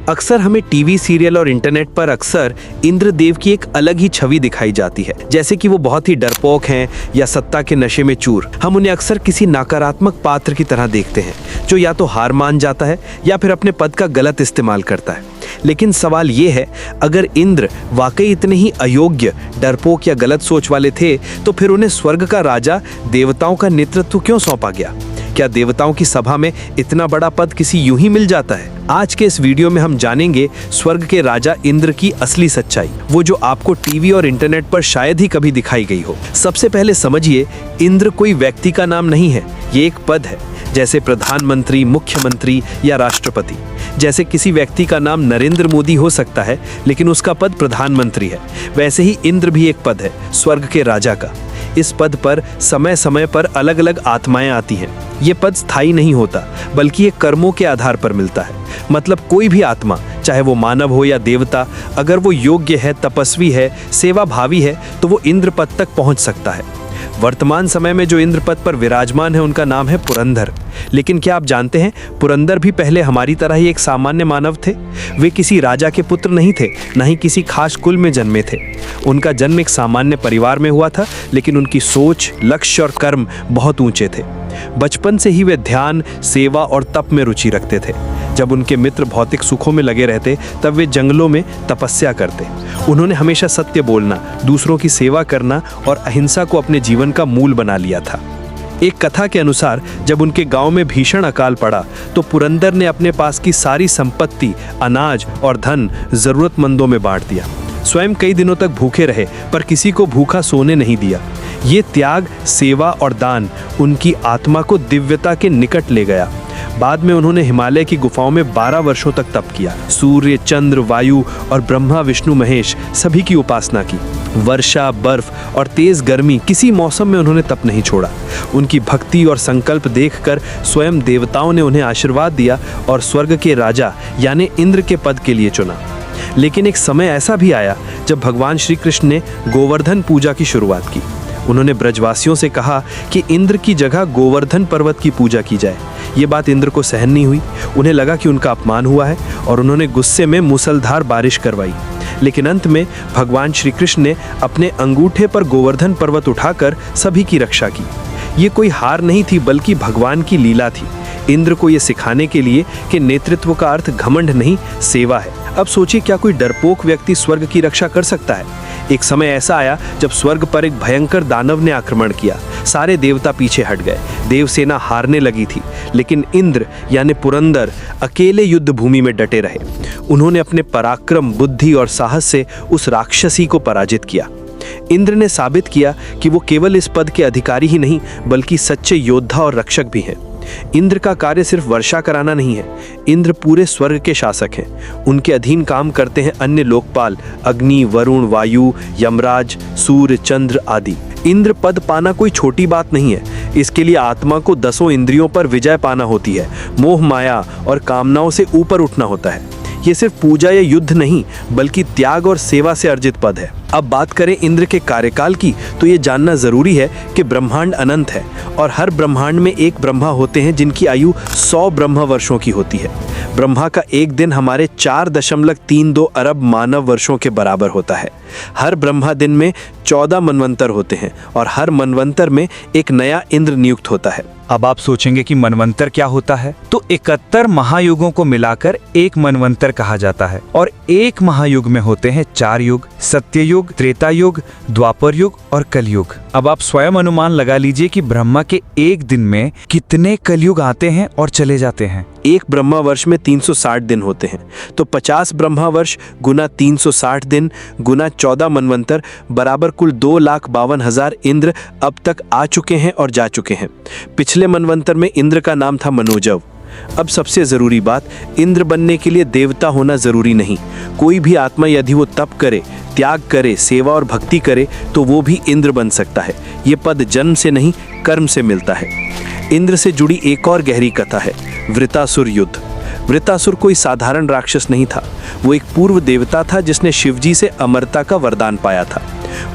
अक्सर हमें TV serial और इंटरनेट पर अक्सर इंद्रदेव की एक अलग ही छवि दिखाई जाती है, जैसे कि वो बहुत ही डरपोक हैं या सत्ता के नशे में चूर। हम उन्हें अक्सर किसी नकारात्मक पात्र की तरह देखते हैं जो या तो हार मान जाता है या फिर अपने पद का गलत इस्तेमाल करता है। लेकिन सवाल ये है, अगर इंद्र वाकई इतने ही अयोग्य, डरपोक या गलत सोच वाले थे तो फिर उन्हें स्वर्ग का राजा, देवताओं का नेतृत्व क्यों सौंपा गया? क्या देवताओं की सभा में इतना बड़ा पद किसी यूं ही मिल जाता है? आज के इस वीडियो में हम जानेंगे स्वर्ग के राजा इंद्र की असली सच्चाई, वो जो आपको टीवी और इंटरनेट पर शायद ही कभी दिखाई गई हो। सबसे पहले समझिए, इंद्र कोई व्यक्ति का नाम नहीं है, ये एक पद है, जैसे प्रधानमंत्री, मुख्यमंत्री या राष्ट्रपति। जैसे किसी व्यक्ति का नाम नरेंद्र मोदी हो सकता है लेकिन उसका पद प्रधानमंत्री है, वैसे ही इंद्र भी एक पद है, स्वर्ग के राजा का। इस पद पर समय समय पर अलग अलग आत्माएं आती हैं। ये पद स्थायी नहीं होता, बल्कि ये कर्मों के आधार पर मिलता है। मतलब कोई भी आत्मा, चाहे वो मानव हो या देवता, अगर वो योग्य है, तपस्वी है, सेवा भावी है, तो वो इंद्र पद तक पहुंच सकता है। वर्तमान समय में जो इंद्र पद पर विराजमान है उनका नाम है पुरंदर। लेकिन क्या आप जानते हैं, पुरंदर भी पहले हमारी तरह ही एक सामान्य मानव थे। वे किसी राजा के पुत्र नहीं थे, न ही किसी खास कुल में जन्मे थे। उनका जन्म एक सामान्य परिवार में हुआ था, लेकिन उनकी सोच, लक्ष्य और कर्म बहुत ऊंचे थे। बचपन से ही वे ध्यान, सेवा और तप में रुचि रखते थे। जब उनके मित्र भौतिक सुखों में लगे रहते, तब वे जंगलों में तपस्या करते। उन्होंने हमेशा सत्य बोलना, दूसरों की सेवा करना और अहिंसा को अपने जीवन का मूल बना लिया था। एक कथा के अनुसार जब उनके गांव में भीषण अकाल पड़ा तो पुरंदर ने अपने पास की सारी संपत्ति, अनाज और धन जरूरतमंदों में बांट दिया। स्वयं कई दिनों तक भूखे रहे, पर किसी को भूखा सोने नहीं दिया। ये त्याग, सेवा और दान उनकी आत्मा को दिव्यता के निकट ले गया। बाद में उन्होंने हिमालय की गुफाओं में 12 वर्षों तक तप किया। सूर्य, चंद्र, वायु और ब्रह्मा, विष्णु, महेश सभी की उपासना की। वर्षा, बर्फ और तेज गर्मी, किसी मौसम में उन्होंने तप नहीं छोड़ा। उनकी भक्ति और संकल्प देखकर स्वयं देवताओं ने उन्हें आशीर्वाद दिया और स्वर्ग के राजा यानी इंद्र के पद के लिए चुना। लेकिन एक समय ऐसा भी आया जब भगवान श्री कृष्ण ने गोवर्धन पूजा की शुरुआत की। उन्होंने ब्रजवासियों से कहा कि इंद्र की जगह गोवर्धन पर्वत की पूजा की जाए। ये बात इंद्र को सहन नहीं हुई। उन्हें लगा कि उनका अपमान हुआ है और उन्होंने गुस्से में मूसलधार बारिश करवाई। लेकिन अंत में भगवान श्री कृष्ण ने अपने अंगूठे पर गोवर्धन पर्वत उठाकर सभी की रक्षा की। ये कोई हार नहीं थी, बल्कि भगवान की लीला थी, इंद्र को ये सिखाने के लिए कि नेतृत्व का अर्थ घमंड नहीं, सेवा है। अब सोचिए, क्या कोई डरपोक व्यक्ति स्वर्ग की रक्षा कर सकता है? एक समय ऐसा आया जब स्वर्ग पर एक भयंकर दानव ने आक्रमण किया। सारे देवता पीछे हट गए, देवसेना हारने लगी थी। लेकिन इंद्र यानी पुरंदर अकेले युद्ध भूमि में डटे रहे। उन्होंने अपने पराक्रम, बुद्धि और साहस से उस राक्षसी को पराजित किया। इंद्र ने साबित किया कि वो केवल इस पद के अधिकारी ही नहीं, बल्कि सच्चे योद्धा और रक्षक भी हैं। इंद्र का कार्य सिर्फ वर्षा कराना नहीं है, इंद्र पूरे स्वर्ग के शासक हैं। उनके अधीन काम करते हैं अन्य लोकपाल, अग्नि, वरुण, वायु, यमराज, सूर्य, चंद्र आदि। इंद्र पद पाना कोई छोटी बात नहीं है। इसके लिए आत्मा को 10 इंद्रियों पर विजय पाना होती है, मोह, माया और कामनाओं से ऊपर उठना होता है। ये सिर्फ पूजा या युद्ध नहीं, बल्कि त्याग और सेवा से अर्जित पद है। अब बात करें इंद्र के कार्यकाल की, तो ये जानना जरूरी है कि ब्रह्मांड अनंत है और हर ब्रह्मांड में एक ब्रह्मा होते हैं जिनकी आयु 100 ब्रह्मा वर्षों की होती है। ब्रह्मा का एक दिन हमारे 4.32 अरब मानव वर्षों के बराबर होता है। हर ब्रह्मा दिन में 14 मनवंतर होते हैं और हर मनवंतर में एक नया इंद्र नियुक्त होता है। अब आप सोचेंगे कि मनवंतर क्या होता है, तो 71 महायुगों को मिलाकर एक मनवंतर कहा जाता है। और एक महायुग में होते हैं 4 युग, सत्ययुग, त्रेता युग, द्वापर युग और कलयुग। अब आप स्वयं अनुमान लगा लीजिए कि ब्रह्मा के एक दिन में कितने कलयुग आते हैं और चले जाते हैं। एक ब्रह्मा वर्ष में 360 दिन होते हैं, तो 50 ब्रह्मा वर्ष गुना 360 दिन गुना 14 मनवंतर बराबर कुल 2,52,000 इंद्र अब तक आ चुके हैं और जा चुके हैं। पिछले मनवंतर में इंद्र का नाम था मनोजव। अब सबसे जरूरी बात, इंद्र बनने के लिए देवता होना जरूरी नहीं। कोई भी आत्मा यदि वो तप करे, त्याग करे, सेवा और भक्ति करे, तो वो भी इंद्र बन सकता है। ये पद जन्म से नहीं, कर्म से मिलता है। इंद्र से जुड़ी एक और गहरी कथा है, वृतासुर युद्ध। वृतासुर कोई साधारण राक्षस नहीं था, वो एक पूर्व देवता था जिसने शिवजी से अमरता का वरदान पाया था।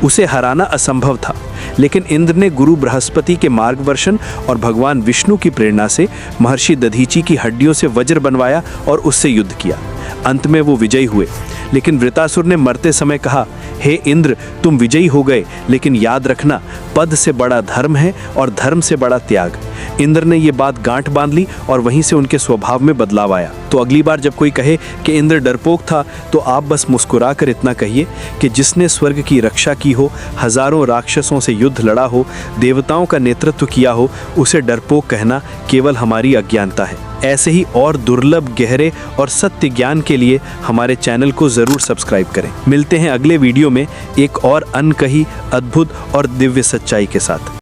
उसे हराना असंभव था, लेकिन इंद्र ने गुरु बृहस्पति के मार्गदर्शन और भगवान विष्णु की प्रेरणा से महर्षि दधीची की हड्डियों से वज्र बनवाया और उससे युद्ध किया। अंत में वो विजयी हुए, लेकिन वृतासुर ने मरते समय कहा, हे इंद्र, तुम विजयी हो गए, लेकिन याद रखना, पद से बड़ा धर्म है और धर्म से बड़ा त्याग। इंद्र ने ये बात गांठ बांध ली और वहीं से उनके स्वभाव में बदलाव आया। तो अगली बार जब कोई कहे कि इंद्र डरपोक था, तो आप बस मुस्कुरा कर इतना कहिए कि जिसने स्वर्ग की रक्षा की हो, हजारों राक्षसों से युद्ध लड़ा हो, देवताओं का नेतृत्व किया हो, उसे डरपोक कहना केवल हमारी अज्ञानता है। ऐसे ही और दुर्लभ, गहरे और सत्य ज्ञान के लिए हमारे चैनल को जरूर सब्सक्राइब करें। मिलते हैं अगले वीडियो में एक और अनकही, अद्भुत और दिव्य सच्चाई के साथ।